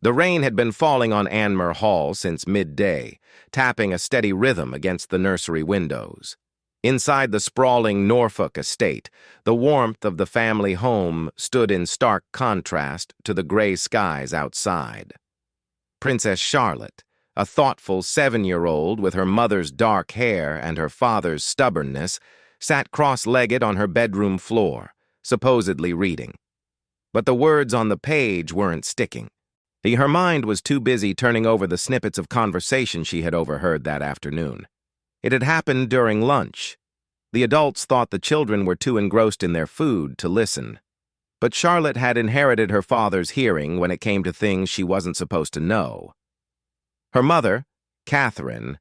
The rain had been falling on Anmer Hall since midday, tapping a steady rhythm against the nursery windows. Inside the sprawling Norfolk estate, the warmth of the family home stood in stark contrast to the gray skies outside. Princess Charlotte, a thoughtful 7-year-old with her mother's dark hair and her father's stubbornness, sat cross-legged on her bedroom floor, supposedly reading. But the words on the page weren't sticking. Her mind was too busy turning over the snippets of conversation she had overheard that afternoon. It had happened during lunch. The adults thought the children were too engrossed in their food to listen. But Charlotte had inherited her father's hearing when it came to things she wasn't supposed to know. Her mother, Catherine,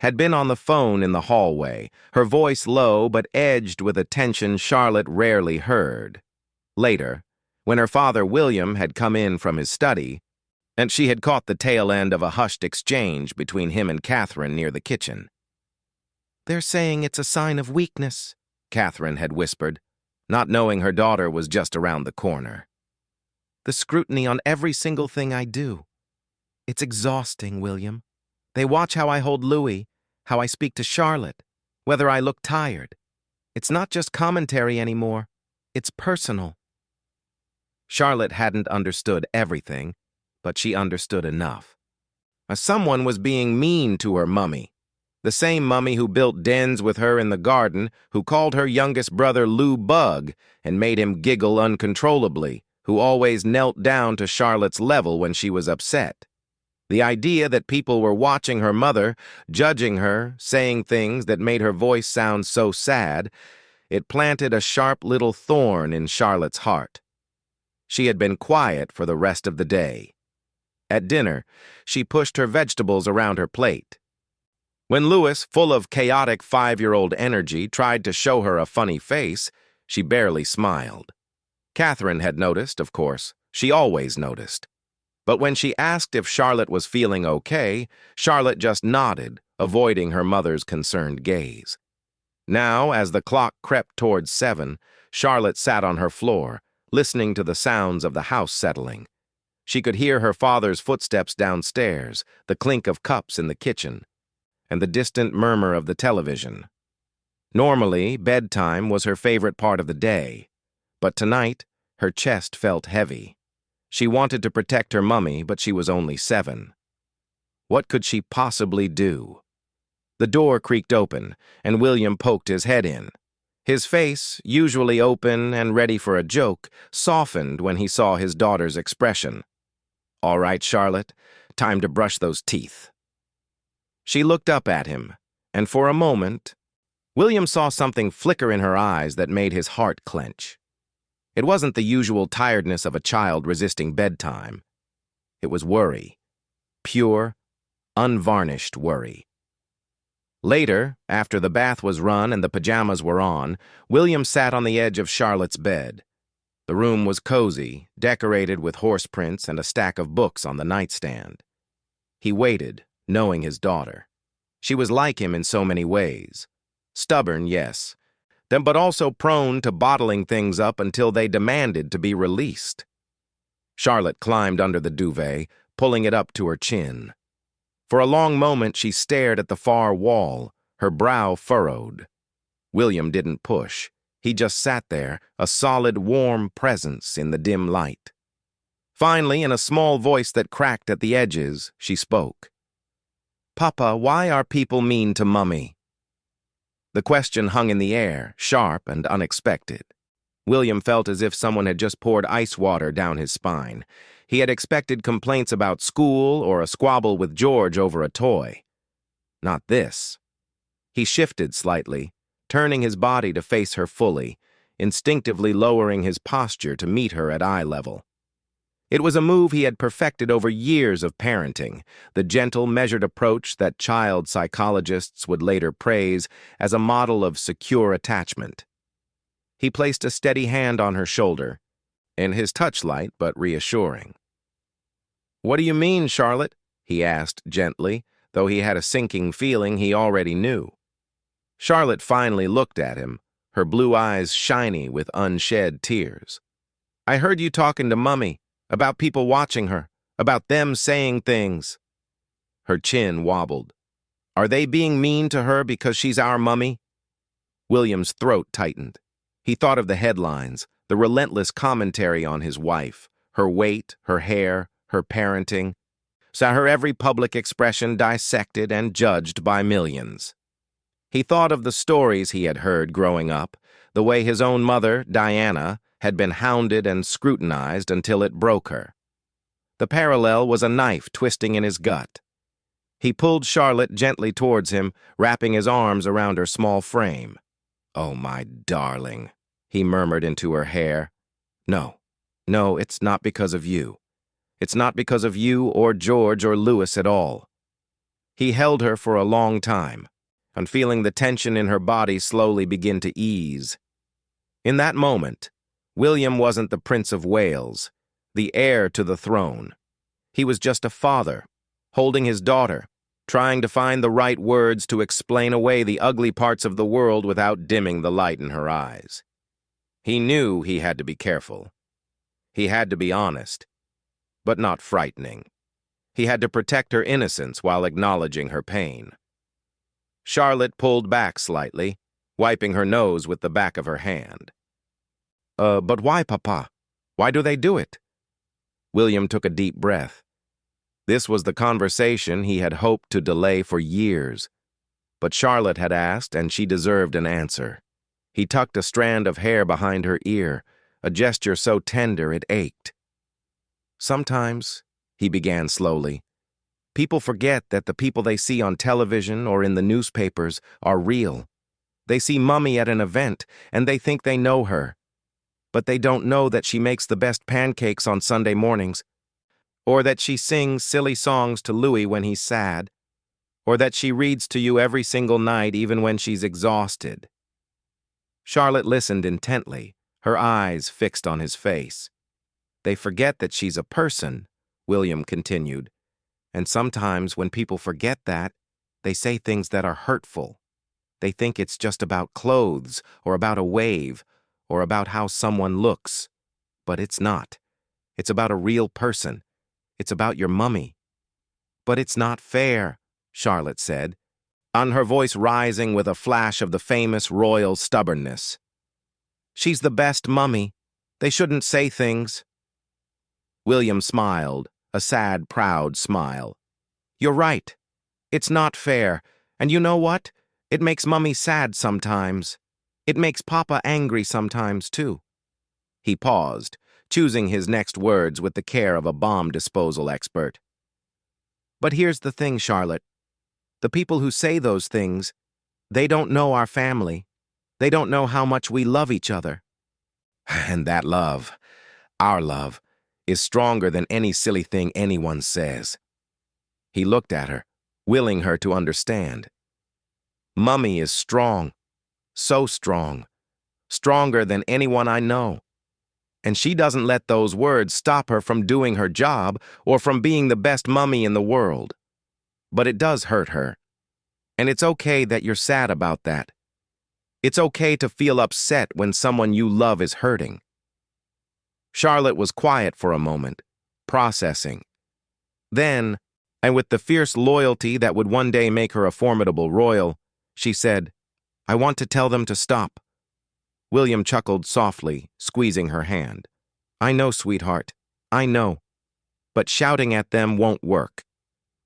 had been on the phone in the hallway, her voice low but edged with a tension Charlotte rarely heard. Later, when her father William had come in from his study, and she had caught the tail end of a hushed exchange between him and Catherine near the kitchen. "They're saying it's a sign of weakness," Catherine had whispered, not knowing her daughter was just around the corner. "The scrutiny on every single thing I do. It's exhausting, William. They watch how I hold Louis, how I speak to Charlotte, whether I look tired. It's not just commentary anymore. It's personal." Charlotte hadn't understood everything, but she understood enough. Someone was being mean to her mummy. The same mummy who built dens with her in the garden, who called her youngest brother Lou Bug and made him giggle uncontrollably, who always knelt down to Charlotte's level when she was upset. The idea that people were watching her mother, judging her, saying things that made her voice sound so sad, it planted a sharp little thorn in Charlotte's heart. She had been quiet for the rest of the day. At dinner, she pushed her vegetables around her plate. When Louis, full of chaotic 5-year-old energy, tried to show her a funny face, she barely smiled. Catherine had noticed, of course. She always noticed. But when she asked if Charlotte was feeling okay, Charlotte just nodded, avoiding her mother's concerned gaze. Now, as the clock crept towards 7, Charlotte sat on her floor, listening to the sounds of the house settling. She could hear her father's footsteps downstairs, the clink of cups in the kitchen, and the distant murmur of the television. Normally, bedtime was her favorite part of the day, but tonight, her chest felt heavy. She wanted to protect her mummy, but she was only 7. What could she possibly do? The door creaked open, and William poked his head in. His face, usually open and ready for a joke, softened when he saw his daughter's expression. "All right, Charlotte, time to brush those teeth." She looked up at him, and for a moment, William saw something flicker in her eyes that made his heart clench. It wasn't the usual tiredness of a child resisting bedtime. It was worry. Pure, unvarnished worry. Later, after the bath was run and the pajamas were on, William sat on the edge of Charlotte's bed. The room was cozy, decorated with horse prints and a stack of books on the nightstand. He waited, knowing his daughter. She was like him in so many ways. Stubborn, yes, but also prone to bottling things up until they demanded to be released. Charlotte climbed under the duvet, pulling it up to her chin. For a long moment she stared at the far wall, her brow furrowed. William didn't push. He just sat there, a solid, warm presence in the dim light. Finally, in a small voice that cracked at the edges, she spoke. "Papa, why are people mean to Mummy?" The question hung in the air, sharp and unexpected. William felt as if someone had just poured ice water down his spine. He had expected complaints about school or a squabble with George over a toy. Not this. He shifted slightly, turning his body to face her fully, instinctively lowering his posture to meet her at eye level. It was a move he had perfected over years of parenting, the gentle, measured approach that child psychologists would later praise as a model of secure attachment. He placed a steady hand on her shoulder, and his touch light but reassuring. "What do you mean, Charlotte?" he asked gently, though he had a sinking feeling he already knew. Charlotte finally looked at him, her blue eyes shiny with unshed tears. "I heard you talking to Mummy, about people watching her, About them saying things. Her chin wobbled. Are they being mean to her because she's our mummy? William's throat tightened. He thought of the headlines, the relentless commentary on his wife, her weight, her hair, her parenting, saw her every public expression dissected and judged by millions. He thought of the stories he had heard growing up, the way his own mother, Diana, had been hounded and scrutinized until it broke her. The parallel was a knife twisting in his gut. He pulled Charlotte gently towards him, wrapping his arms around her small frame. "Oh, my darling," he murmured into her hair. No, it's not because of you. It's not because of you or George or Louis at all." He held her for a long time, and feeling the tension in her body slowly begin to ease. In that moment, William wasn't the Prince of Wales, the heir to the throne. He was just a father, holding his daughter, trying to find the right words to explain away the ugly parts of the world without dimming the light in her eyes. He knew he had to be careful. He had to be honest, but not frightening. He had to protect her innocence while acknowledging her pain. Charlotte pulled back slightly, wiping her nose with the back of her hand. But why, Papa? Why do they do it?" William took a deep breath. This was the conversation he had hoped to delay for years. But Charlotte had asked, and she deserved an answer. He tucked a strand of hair behind her ear, a gesture so tender it ached. "Sometimes," he began slowly, "people forget that the people they see on television or in the newspapers are real. They see Mummy at an event, and they think they know her. But they don't know that she makes the best pancakes on Sunday mornings, or that she sings silly songs to Louis when he's sad, or that she reads to you every single night even when she's exhausted." Charlotte listened intently, her eyes fixed on his face. "They forget that she's a person," William continued, "and sometimes when people forget that, they say things that are hurtful. They think it's just about clothes, or about a wave, or about how someone looks. But it's not. It's about a real person. It's about your mummy." "But it's not fair," Charlotte said, on her voice rising with a flash of the famous royal stubbornness. "She's the best mummy. They shouldn't say things." William smiled, a sad, proud smile. "You're right. It's not fair. And you know what? It makes Mummy sad sometimes. It makes Papa angry sometimes, too." He paused, choosing his next words with the care of a bomb disposal expert. "But here's the thing, Charlotte. The people who say those things, they don't know our family. They don't know how much we love each other. And that love, our love, is stronger than any silly thing anyone says." He looked at her, willing her to understand. "Mummy is strong, so strong, stronger than anyone I know. And she doesn't let those words stop her from doing her job or from being the best mummy in the world. But it does hurt her. And it's okay that you're sad about that. It's okay to feel upset when someone you love is hurting." Charlotte was quiet for a moment, processing. Then, and with the fierce loyalty that would one day make her a formidable royal, she said, "I want to tell them to stop." William chuckled softly, squeezing her hand. "I know, sweetheart, I know. But shouting at them won't work.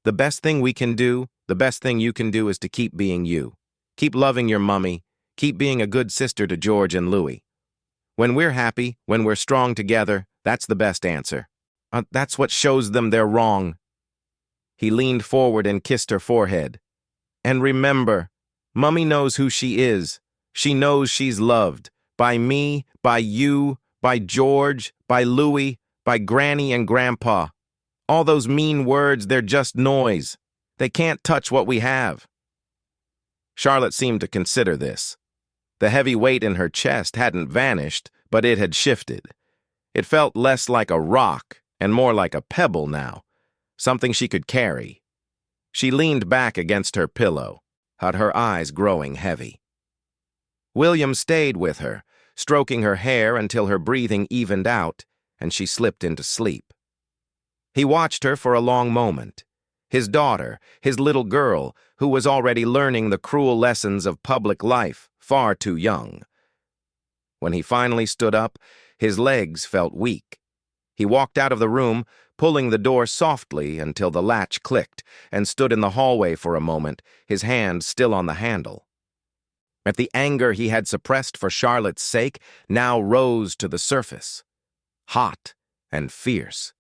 The best thing we can do, the best thing you can do is to keep being you. Keep loving your mummy. Keep being a good sister to George and Louis. When we're happy, when we're strong together, that's the best answer. That's what shows them they're wrong." He leaned forward and kissed her forehead. "And remember, Mummy knows who she is. She knows she's loved. By me, by you, by George, by Louis, by Granny and Grandpa. All those mean words, they're just noise. They can't touch what we have." Charlotte seemed to consider this. The heavy weight in her chest hadn't vanished, but it had shifted. It felt less like a rock and more like a pebble now, something she could carry. She leaned back against her pillow, her eyes growing heavy. William stayed with her, stroking her hair until her breathing evened out and she slipped into sleep. He watched her for a long moment. His daughter, his little girl, who was already learning the cruel lessons of public life, far too young. When he finally stood up, his legs felt weak. He walked out of the room, pulling the door softly until the latch clicked, and stood in the hallway for a moment, his hand still on the handle. At the anger he had suppressed for Charlotte's sake now rose to the surface, hot and fierce.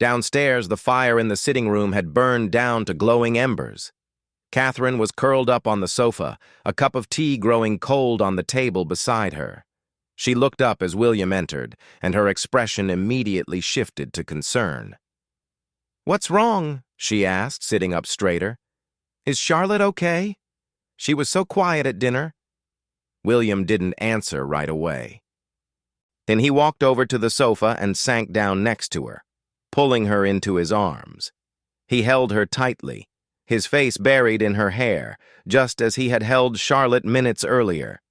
Downstairs, the fire in the sitting room had burned down to glowing embers. Catherine was curled up on the sofa, a cup of tea growing cold on the table beside her. She looked up as William entered, and her expression immediately shifted to concern. "What's wrong?" she asked, sitting up straighter. "Is Charlotte okay? She was so quiet at dinner." William didn't answer right away. Then he walked over to the sofa and sank down next to her, pulling her into his arms. He held her tightly, his face buried in her hair, just as he had held Charlotte minutes earlier.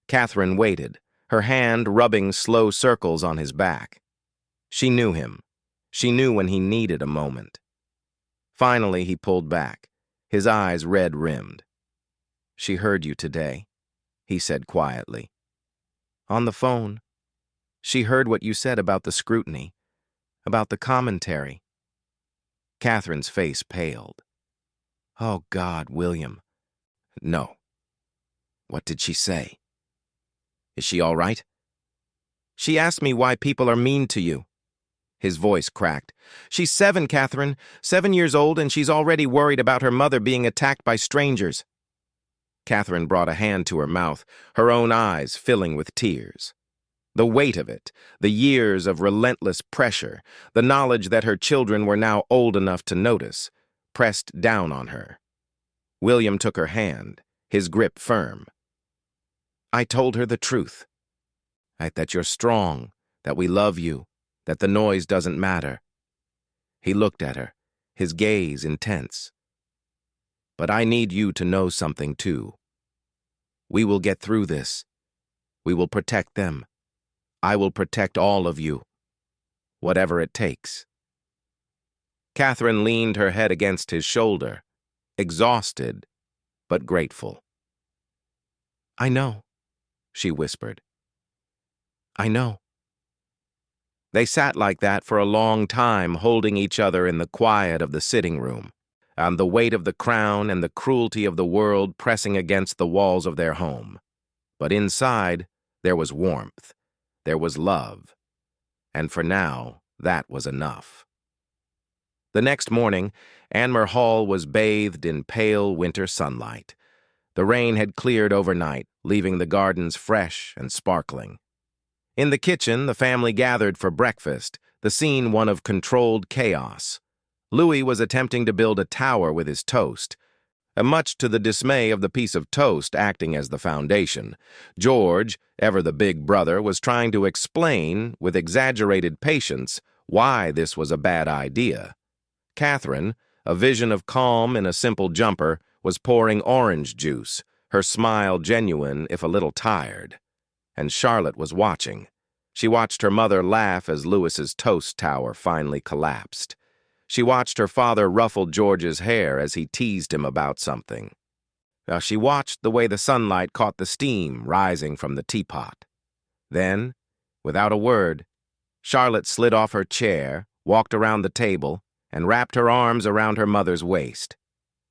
Catherine waited, her hand rubbing slow circles on his back. She knew him. She knew when he needed a moment. Finally, he pulled back, his eyes red-rimmed. "She heard you today," he said quietly. "On the phone. She heard what you said about the scrutiny, about the commentary." Catherine's face paled. "Oh, God, William." "No." "What did she say? Is she all right?" "She asked me why people are mean to you." His voice cracked. "She's 7, Catherine, 7 years old, and she's already worried about her mother being attacked by strangers." Catherine brought a hand to her mouth, her own eyes filling with tears. The weight of it, the years of relentless pressure, the knowledge that her children were now old enough to notice, pressed down on her. William took her hand, his grip firm. "I told her the truth. That you're strong, that we love you, that the noise doesn't matter." He looked at her, his gaze intense. "But I need you to know something too. We will get through this. We will protect them. I will protect all of you, whatever it takes." Catherine leaned her head against his shoulder, exhausted but grateful. "I know," she whispered. "I know." They sat like that for a long time, holding each other in the quiet of the sitting room, and the weight of the crown and the cruelty of the world pressing against the walls of their home. But inside, there was warmth, there was love, and for now, that was enough. The next morning, Anmer Hall was bathed in pale winter sunlight. The rain had cleared overnight, leaving the gardens fresh and sparkling. In the kitchen, the family gathered for breakfast, the scene one of controlled chaos. Louis was attempting to build a tower with his toast, much to the dismay of the piece of toast acting as the foundation. George, ever the big brother, was trying to explain, with exaggerated patience, why this was a bad idea. Catherine, a vision of calm in a simple jumper, was pouring orange juice, her smile genuine if a little tired. And Charlotte was watching. She watched her mother laugh as Louis's toast tower finally collapsed. She watched her father ruffle George's hair as he teased him about something. She watched the way the sunlight caught the steam rising from the teapot. Then, without a word, Charlotte slid off her chair, walked around the table, and wrapped her arms around her mother's waist.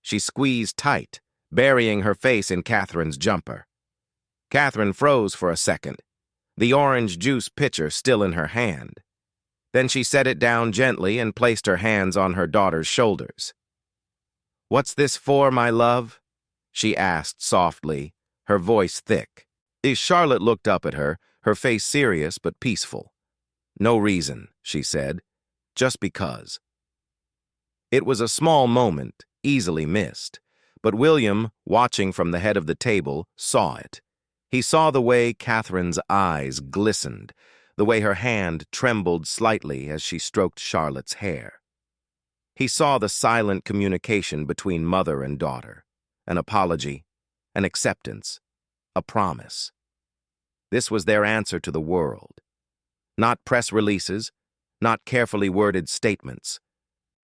She squeezed tight, burying her face in Catherine's jumper. Catherine froze for a second, the orange juice pitcher still in her hand. Then she set it down gently and placed her hands on her daughter's shoulders. "What's this for, my love?" she asked softly, her voice thick. Charlotte looked up at her, her face serious but peaceful. "No reason," she said, "just because." It was a small moment, easily missed, but William, watching from the head of the table, saw it. He saw the way Catherine's eyes glistened, the way her hand trembled slightly as she stroked Charlotte's hair. He saw the silent communication between mother and daughter, an apology, an acceptance, a promise. This was their answer to the world. Not press releases, not carefully worded statements.